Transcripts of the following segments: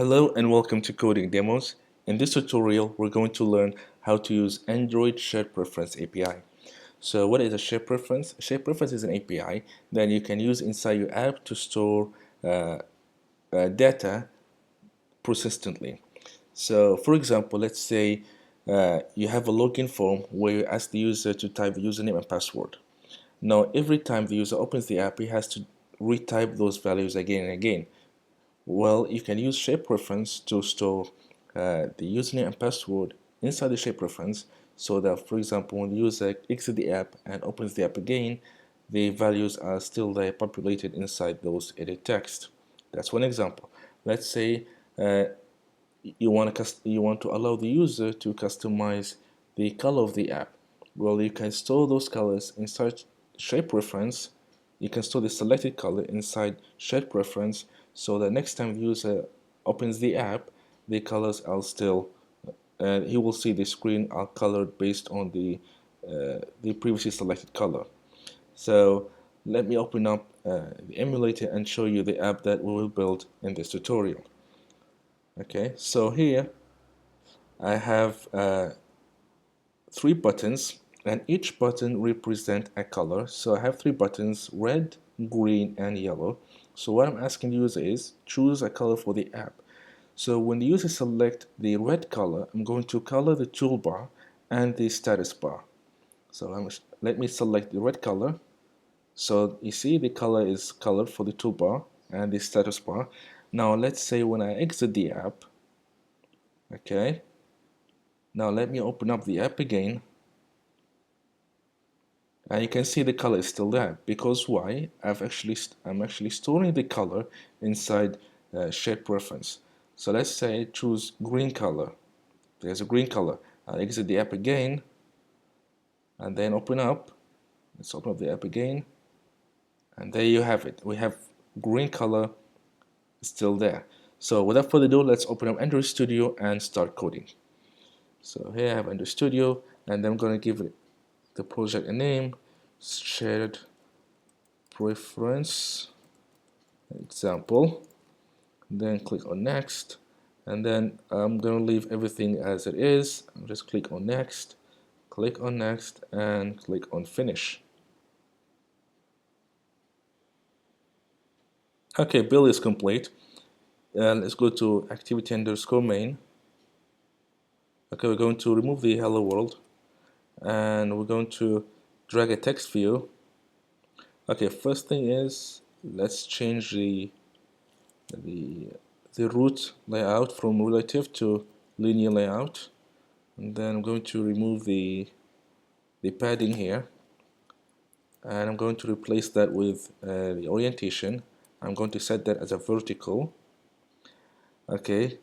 Hello and welcome to Coding Demos. In this tutorial, we're going to learn how to use Android Shared Preference API. So what is a shared preference? Shared preference is an API that you can use inside your app to store data persistently. So for example, let's say you have a login form where you ask the user to type username and password. Now every time the user opens the app, he has to retype those values again and again. Well, you can use shared preference to store the username and password inside the shared preference so that, for example, when the user exits the app and opens the app again, the values are still there populated inside those edit text. That's one example. Let's say you want to allow the user to customize the color of the app. Well, you can store those colors inside shared preference. You can store the selected color inside shared preference so that next time the user opens the app, the colors are still he will see the screen are colored based on the previously selected color. So let me open up the emulator and show you the app that we will build in this tutorial. Okay, so here I have three buttons, and each button represents a color. So I have three buttons: red, green, and yellow. So what I'm asking the user is choose a color for the app. So when the user select the red color, I'm going to color the toolbar and the status bar. So let me select the red color. So you see the color is colored for the toolbar and the status bar. Now let's say when I exit the app, okay, now let me open up the app again, and you can see the color is still there. Because why? I'm actually storing the color inside shared preference. So let's say choose green color. There's a green color. I'll exit the app again and then open up. Let's open up the app again, and there you have it. We have green color still there. So without further ado, let's open up Android Studio and start coding. So here I have Android Studio, and I'm going to give it the project a name, Shared Preference example. Then click on next, and then I'm going to leave everything as it is. I'll just click on next, and click on finish. Okay, build is complete. Let's go to activity underscore main. Okay, we're going to remove the hello world, and we're going to drag a text view. Okay, first thing is let's change the root layout from relative to linear layout, and then I'm going to remove the padding here, and I'm going to replace that with the orientation. I'm going to set that as a vertical. Okay,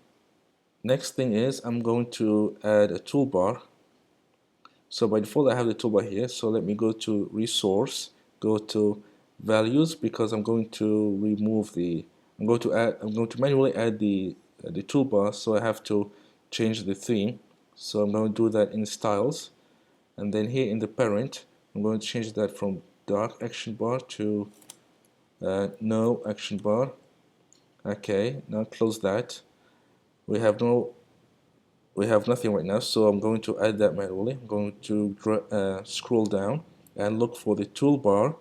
next thing is I'm going to add a toolbar. So by default I have the toolbar here, so let me go to resource, go to values, because I'm going to remove the I'm going to manually add the toolbar, so I have to change the theme. So I'm going to do that in styles, and then here in the parent I'm going to change that from dark action bar to no action bar. Okay, now close that. We have nothing right now, so I'm going to add that manually. I'm going to scroll down and look for the toolbar.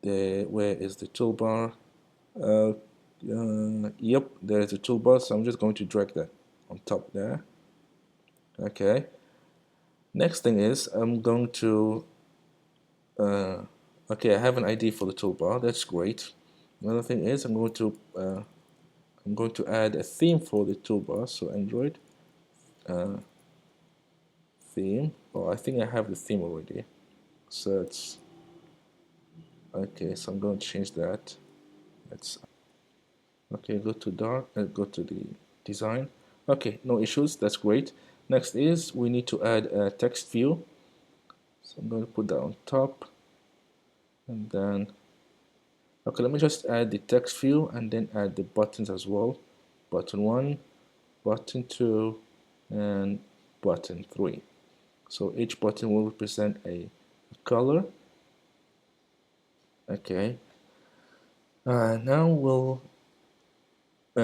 Where is the toolbar? Yep, there is a toolbar, so I'm just going to drag that on top there. Okay. Next thing is I'm going to okay, I have an ID for the toolbar. That's great. Another thing is I'm going to add a theme for the toolbar. So Android theme. Oh, I think I have the theme already. So it's okay. So I'm going to change that. That's okay. Go to dark. Go to the design. Okay, no issues. That's great. Next is we need to add a text view. So I'm going to put that on top, and then okay, let me just add the text view and then add the buttons as well. Button 1, button 2, and button 3. So each button will represent a color. Okay. Now we'll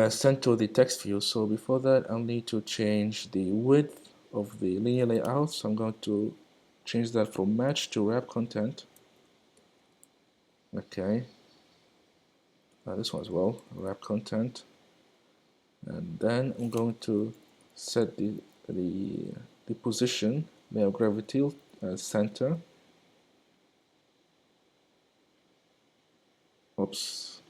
center the text view. So before that, I'll need to change the width of the linear layout. So I'm going to change that from match to wrap content. Okay, this one as well, wrap content. And then I'm going to set the position, layer gravity center. Oops.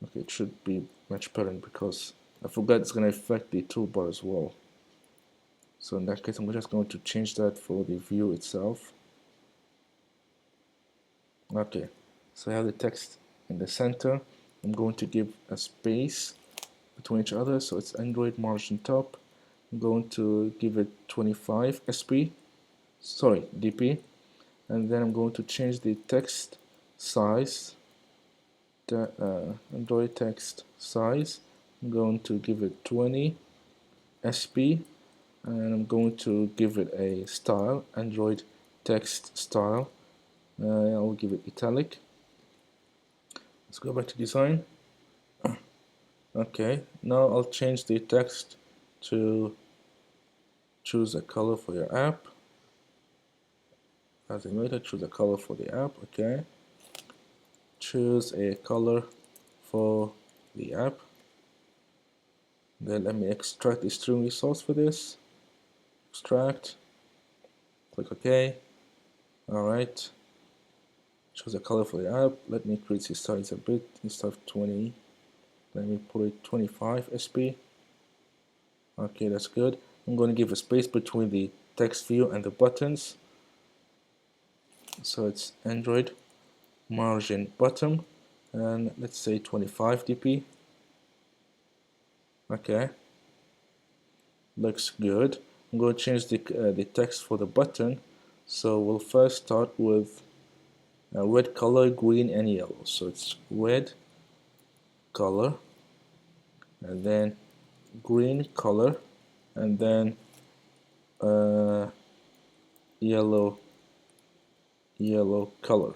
Okay, it should be match parent because I forgot it's going to affect the toolbar as well. So in that case, I'm just going to change that for the view itself. Okay, so I have the text in the center. I'm going to give a space between each other, so it's Android margin top. I'm going to give it 25 dp, and then I'm going to change the text size, the Android text size. I'm going to give it 20 sp, and I'm going to give it a style, Android text style. I'll give it italic. Let's go back to design. Okay, now I'll change the text to choose a color for your app. As I made it, choose a color for the app. Okay, choose a color for the app. Then let me extract the string resource for this. Extract, click OK. Alright, choose a color for the app. Let me increase the size a bit. Instead of 20, let me put it 25 sp. Okay, that's good. I'm going to give a space between the text view and the buttons. So it's Android margin bottom, and let's say 25 dp. Okay, looks good. I'm going to change the text for the button. So we'll first start with red color, green, and yellow. So it's red color, and then green color, and then yellow color.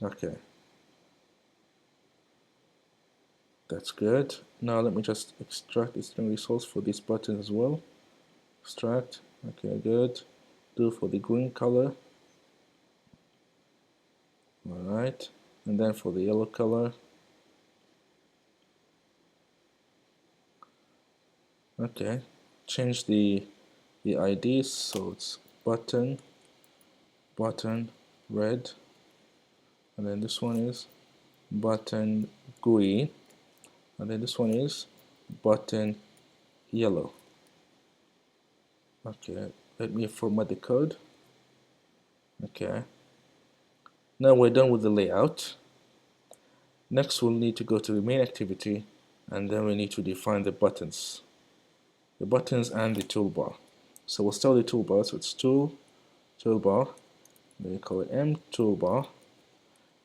Okay, that's good. Now let me just extract the string resource for this button as well. Extract. Okay, good. Do for the green color. Alright, and then for the yellow color. Okay, change the ID, so it's button red, and then this one is button green, and then this one is button yellow. Okay, let me format the code. Okay, now we're done with the layout. Next we'll need to go to the main activity, and then we need to define the buttons and the toolbar. So we'll start the toolbar, so it's toolbar, then you call it M toolbar.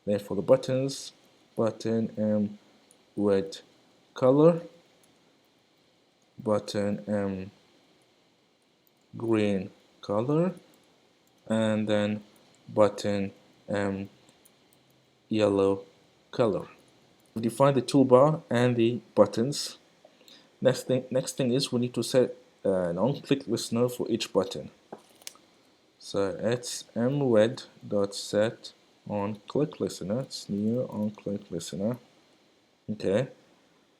Then for the buttons, button M red color, button M green color, and then button M yellow color. We define the toolbar and the buttons. Next thing is we need to set an on-click listener for each button. So it's mred.setOnClickListener. It's new onClickListener. Okay.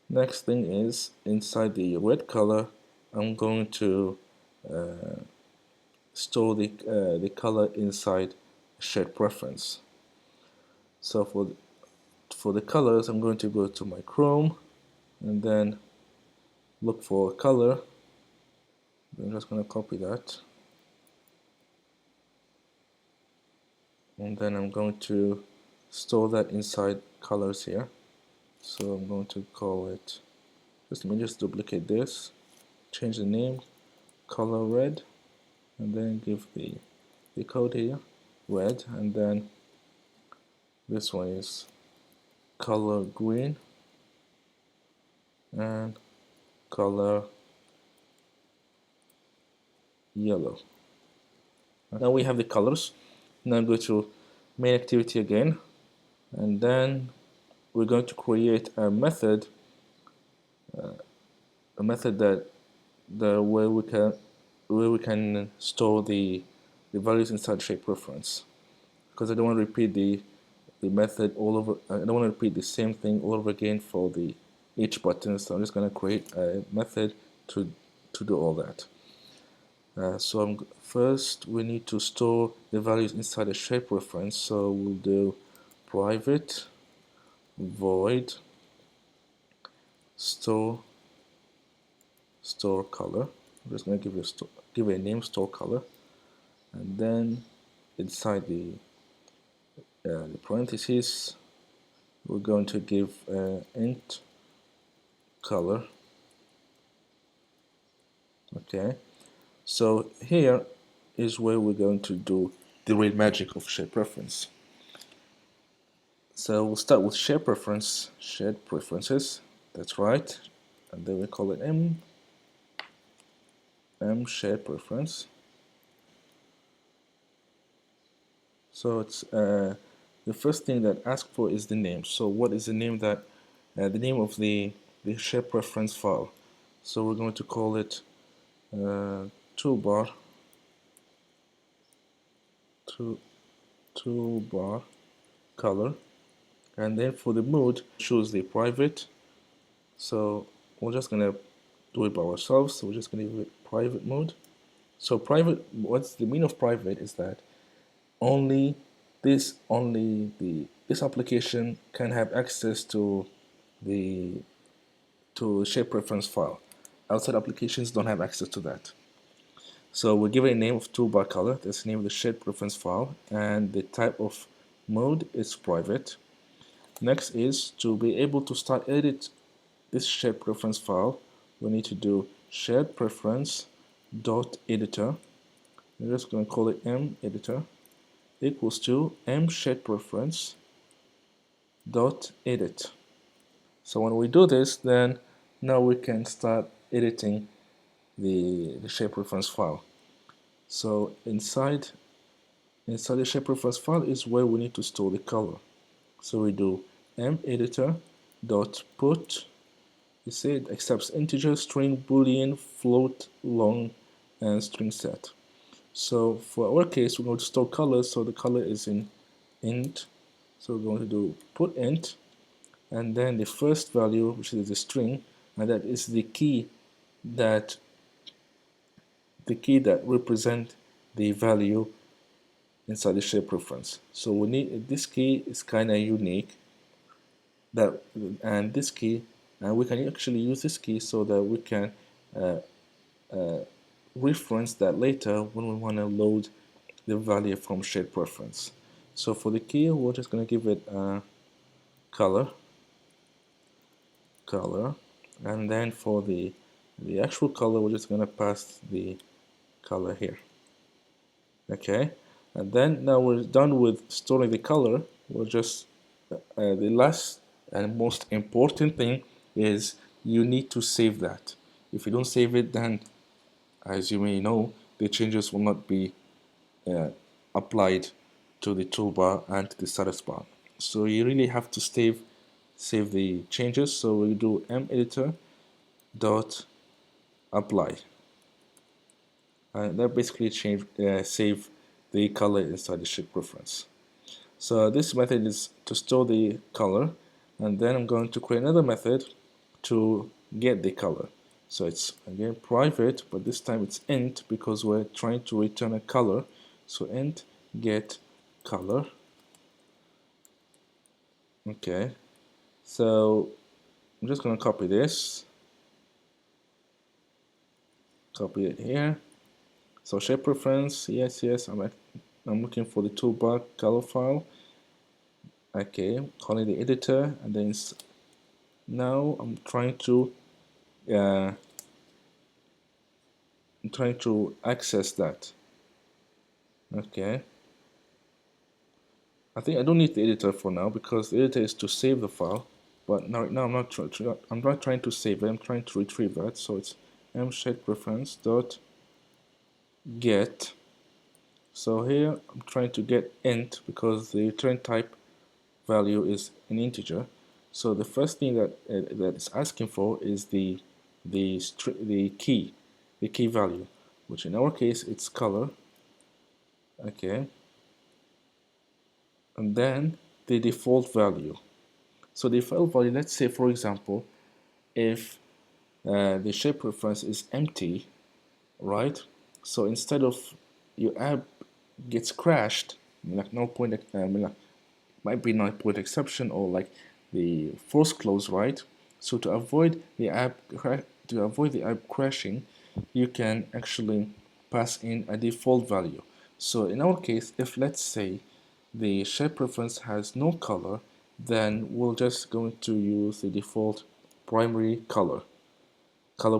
Next thing is inside the red color, I'm going to store the color inside shared preference. So for the colors, I'm going to go to my Chrome and then look for a color. I'm just going to copy that, and then I'm going to store that inside colors here. So I'm going to call it, let me just duplicate this, change the name, color red, and then give the code here, red, and then this one is color green and color yellow. Now we have the colors. Now go to main activity again, and then we're going to create a method that where we can store the values inside shape preference, because I don't want to repeat the method all over. I don't want to repeat the same thing all over again for the each button. So I'm just going to create a method to do all that. First we need to store the values inside a shape reference. So we'll do private void store color. I'm just going to give it a name, store color, and then inside the parentheses we're going to give int color. Okay, so here is where we're going to do the real magic of shared preference. So we'll start with shared preferences, that's right, and then we call it m shared preference. So it's the first thing that asks for is the name. So what is the name that the name of the shared preference file? So we're going to call it toolbar color, and then for the mode choose the private. So we're just gonna do it by ourselves. So we're just gonna give it private mode. So private, what's the meaning of private is that only this application can have access to the shared preference file. Outside applications don't have access to that. So we'll give it a name of toolbar color. That's the name of the shared preference file, and the type of mode is private. Next is to be able to start edit this shared preference file. We need to do SharedPreference.Editor. We're just going to call it mEditor equals to mSharedPreference.Edit. So when we do this, then now we can start editing the shared preference file. So inside the shared preference file is where we need to store the color. So we do mEditor.put. You see it accepts integer, string, boolean, float, long, and string set. So for our case, we're going to store colors. So the color is in int. So we're going to do put int, and then the first value, which is the string, and that is the key that represent the value inside the shared preference. So we need this key is kind of unique. And this key, and we can actually use this key so that we can reference that later when we want to load the value from shared preference. So for the key, we're just going to give it a color, and then for the actual color, we're just going to pass the color here. Okay, and then now we're done with storing the color. We'll just the last and most important thing is you need to save that. If you don't save it, then as you may know, the changes will not be applied to the toolbar and to the status bar. So you really have to save the changes. So we do mEditor.apply. That basically save the color inside the shared preference. So this method is to store the color, and then I'm going to create another method to get the color. So it's again private, but this time it's int because we're trying to return a color. So int get color. Okay, so I'm just going to copy this, copy it here. So shared preference, yes, I'm looking for the toolbar color file. Okay, calling the editor, and then now I'm trying to access that. Okay, I think I don't need the editor for now because the editor is to save the file. But now I'm not trying to save it. I'm trying to retrieve that. So it's mSharedPreference.get. So here I'm trying to get int because the return type value is an integer. So the first thing that that it's asking for is the key value, which in our case it's color. Okay, and then the default value. So the default value, let's say for example, if the shape preference is empty, right? So instead of your app gets crashed, like no point, like, might be no point exception or like the force close, right? So to avoid the app crashing, you can actually pass in a default value. So in our case, if let's say the shape preference has no color, then we're just going to use the default primary color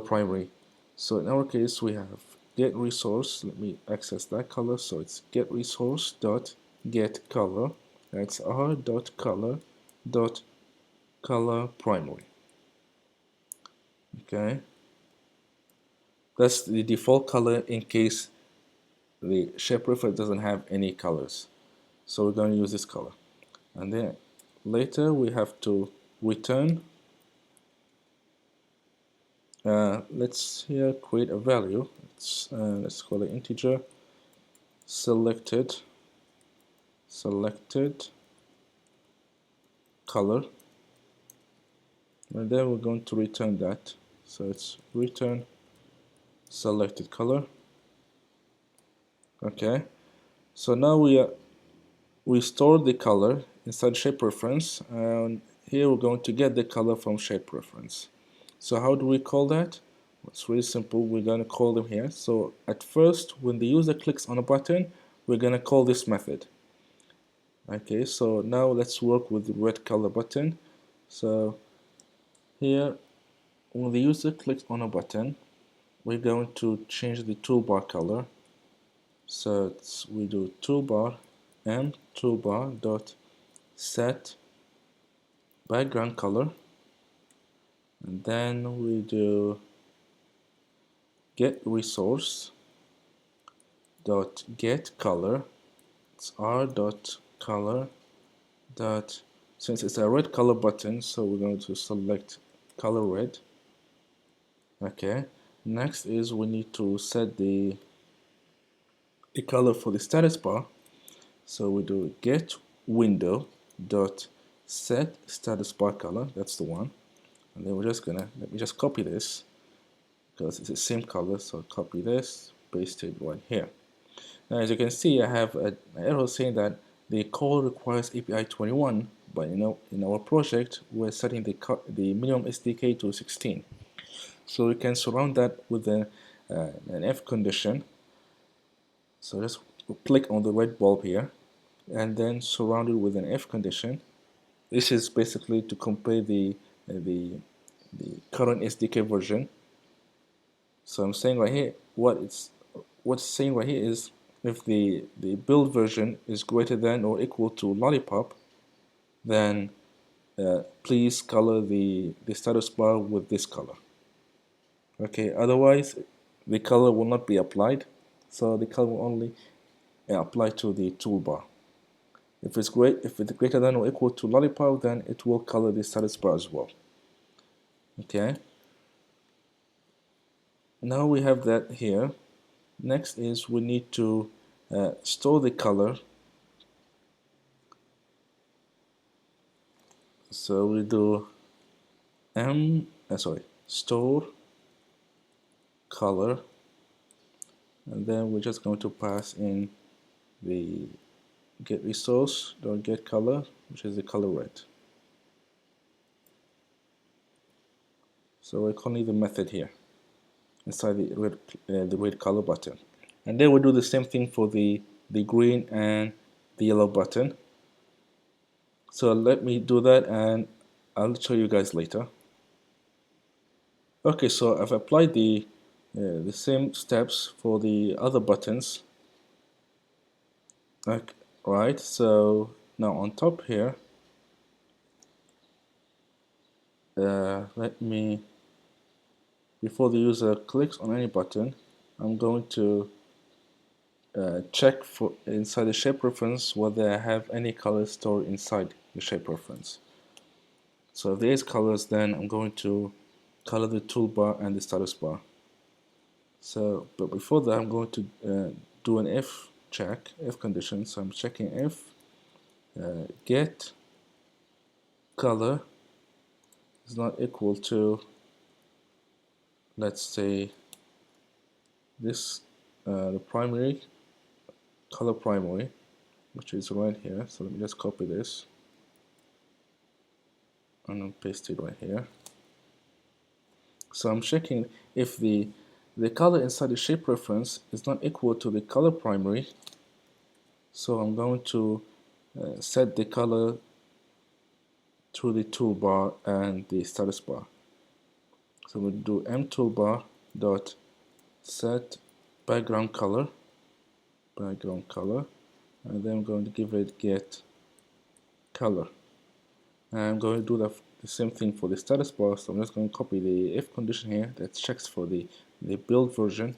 primary. So in our case, we have get resource. Let me access that color. So it's get resource dot get color. That's r dot color primary. Okay, that's the default color in case the shape preference doesn't have any colors. So we're going to use this color, and then later we have to return. Let's here create a value. Let's call it integer selected color, and then we're going to return that. So it's return selected color. Okay, so now we store the color inside shape preference, and here we're going to get the color from shape preference. So how do we call that? It's really simple. We're going to call them here. So at first, when the user clicks on a button, we're going to call this method. Okay, so now let's work with the red color button. So here, when the user clicks on a button, we're going to change the toolbar color. So we do toolbar toolbar dot set background color, and then we do get resource dot get color. It's r dot color dot, since it's a red color button, so we're going to select color red. Okay, next is we need to set the color for the status bar. So we do get window dot set status bar color. That's the one. And then we're just gonna, let me just copy this because it's the same color. So copy this, paste it right here. Now as you can see, I have an arrow saying that the call requires API 21, but you know, in our project we're setting the minimum SDK to 16. So we can surround that with an if condition. So just click on the red bulb here, and then surround it with an if condition. This is basically to compare the current SDK version. So I'm saying right here, what's saying right here is if the build version is greater than or equal to lollipop, then please color the status bar with this color. Okay, otherwise the color will not be applied. So the color will only apply to the toolbar. If it's greater than or equal to lollipop, then it will color the status bar as well. Okay. Now we have that here. Next is we need to store the color. So we do store color, and then we're just going to pass in the get resource dot get color, which is the color red. So we're calling the method here inside the red color button, and then we'll do the same thing for the green and the yellow button. So let me do that, and I'll show you guys later. Okay, so I've applied the same steps for the other buttons. Okay, right, so now on top here, let me, before the user clicks on any button, I'm going to check for inside the shape preference whether I have any color stored inside the shape preference. So if there is colors, then I'm going to color the toolbar and the status bar. So, but before that, I'm going to do an if check, if condition. So I'm checking if get color is not equal to, let's say, this the primary color primary, which is right here. So let me just copy this and I'll paste it right here. So I'm checking if the color inside the shape reference is not equal to the color primary. So I'm going to set the color through the toolbar and the status bar. So we'll do mToolbar dot set background color, and then I'm going to give it get color. And I'm going to do the same thing for the status bar. So I'm just going to copy the if condition here that checks for the build version,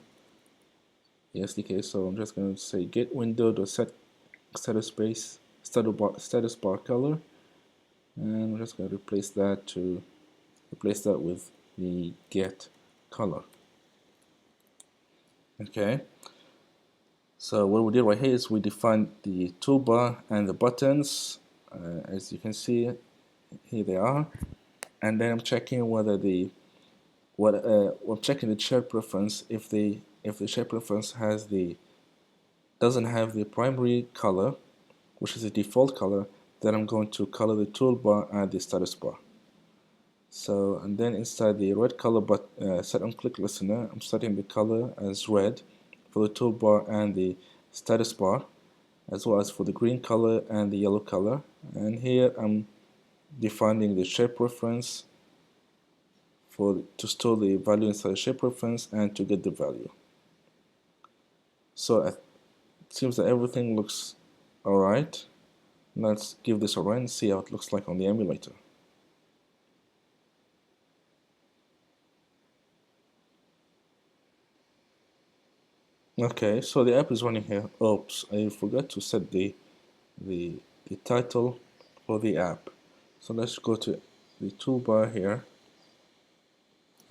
the SDK. So I'm just going to say get window dot set status bar color, and I'm just going to replace that with the get color. Okay, so what we did right here is we defined the toolbar and the buttons. As you can see, here they are, and then I'm checking whether I'm checking the shared preference. If the shared preference doesn't have the primary color, which is the default color, then I'm going to color the toolbar and the status bar. So, and then inside the red color setOnClickListener, I'm setting the color as red for the toolbar and the status bar, as well as for the green color and the yellow color. And here I'm defining the shape preference to store the value inside the shape preference and to get the value. So it seems that everything looks alright. Let's give this a run and see how it looks like on the emulator. Okay, so the app is running here. Oops, I forgot to set the title for the app. So let's go to the toolbar here.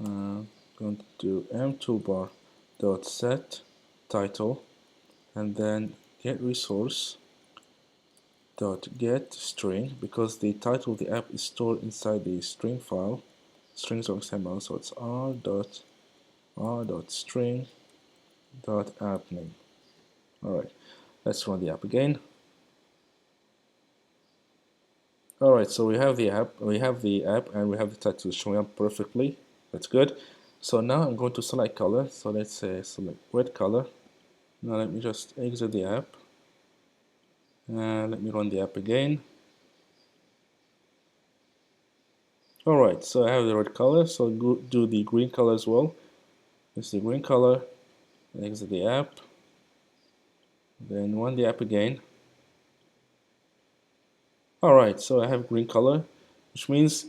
Going to do mToolbar dot set title, and then get resource dot get string, because the title of the app is stored inside the string file, strings.xml. So it's r.string app name. Alright, let's run the app again. Alright, so we have the app, and we have the title showing up perfectly. That's good. So now I'm going to select color. So let's say select red color. Now let me just exit the app. Let me run the app again. Alright, so I have the red color, so do the green color as well. It's the green color, exit the app, then run the app again. Alright, so I have green color, which means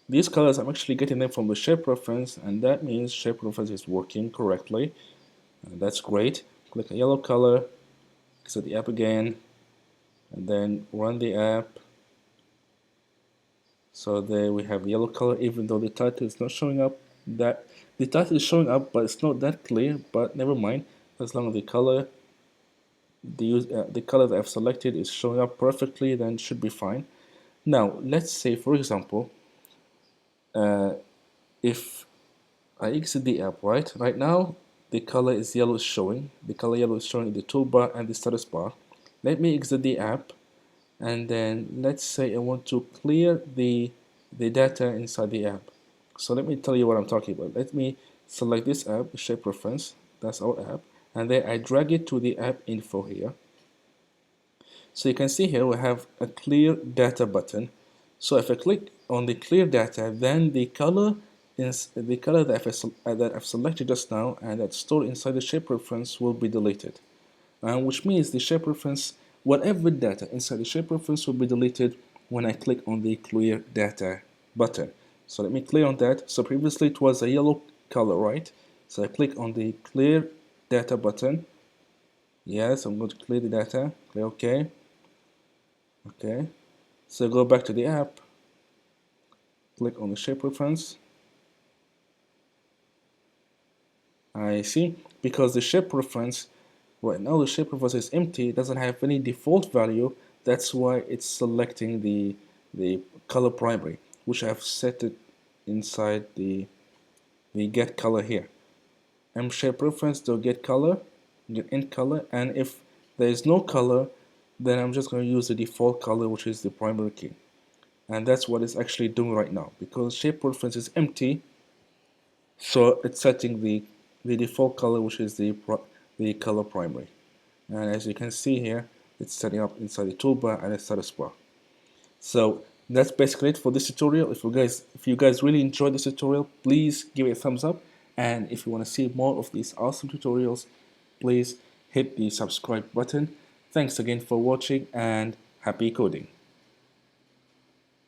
these colors, I'm actually getting them from the shape preference, and that means shape preference is working correctly. That's great. Click a yellow color, exit the app again, and then run the app. So there we have yellow color, even though the title is not showing up. The title is showing up, but it's not that clear. But never mind, as long as the color that I've selected is showing up perfectly, then it should be fine. Now let's say, for example, if I exit the app, right now the color is yellow is showing. The color yellow is showing in the toolbar and the status bar. Let me exit the app, and then let's say I want to clear the data inside the app. So let me tell you what I'm talking about. Let me select this app, shape preference, that's our app, and then I drag it to the app info here. So you can see here we have a clear data button. So if I click on the clear data, then the color that I've selected just now and that's stored inside the shape preference will be deleted. Which means the shape preference, whatever data inside the shape preference will be deleted when I click on the clear data button. So let me clear on that. So previously it was a yellow color, right? So I click on the clear data button. Yes, I'm going to clear the data. Click OK. Okay. So go back to the app. Click on the shape preference. I see, because the shape preference, right now the shape preference is empty, it doesn't have any default value. That's why it's selecting the color primary, which I've set it inside the get color here. Shape preference to get color, get int color, and if there is no color, then I'm just going to use the default color, which is the primary key. And that's what it's actually doing right now, because shape preference is empty, so it's setting the default color, which is the color primary. And as you can see here, it's setting up inside the toolbar and the statusbar. So that's basically it for this tutorial. If you guys really enjoyed this tutorial, please give it a thumbs up. And if you want to see more of these awesome tutorials, please hit the subscribe button. Thanks again for watching, and happy coding.